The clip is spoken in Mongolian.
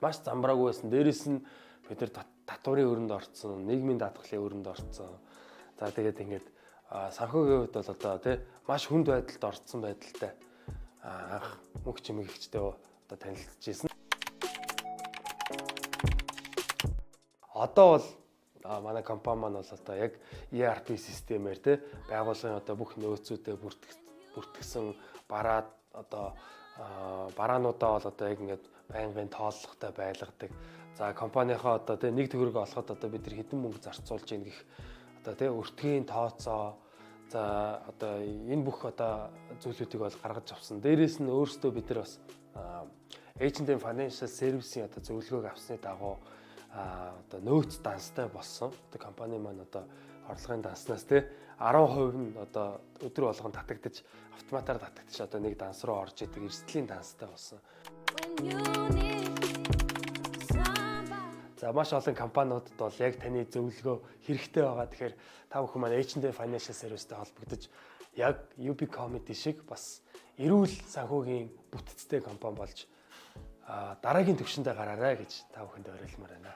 маш замбраагүй байсан. Дээрээс нь бид нар татварын өрөнд орцсон, нийгмийн даатгалын өрөнд орцсон. За тэгээд ингээд санхүүгийн хувьд бол одоо тий маш хүнд байдалд орцсон байдалтай анх мөнх чимэг ихчтэй одоо танилцж ирсэн. Одоо бол манай компани маань бол одоо яг ERP системээр тий байгууллагын одоо бүх нөөцүүдэд бүртгэсэн бараад одоо бараануудаа бол одоо яг ингээд байнгын тооллоготой байлгадаг. За компанийнхаа одоо тий нэг төгрөг олоход одоо бид нар хэдэн мөнгө зарцуулж ийн гэх одоо тий өртгийн тооцоо за одоо энэ бүх одоо зүйлүүдийг бол гаргаж авсан. Дээрээс нь өөрсдөө бид нар бас H&M Financial Service-ийн одоо зөвлөгөөг авсны дагуу одоо нөөц данстай болсон. Одоо компани маань одоо орлогын данснаас тий 10% нь одоо өдөр болгон татагдаж автоматар татагдаж одоо нэг данс руу орж идэг эрсдлийн данстай болсон. За маш олон компаниудад бол яг таны зөвлөгөө хэрэгтэй байгаа. Тэгэхээр та бүхэн маань H&M Financial Service-тэй холбогдож яг UB Comedy шиг бас эрүүл санхүүгийн бүтцтэй компани болж дараагийн түвшиндээ гараарай гэж та бүхэнд уриалмаар байна.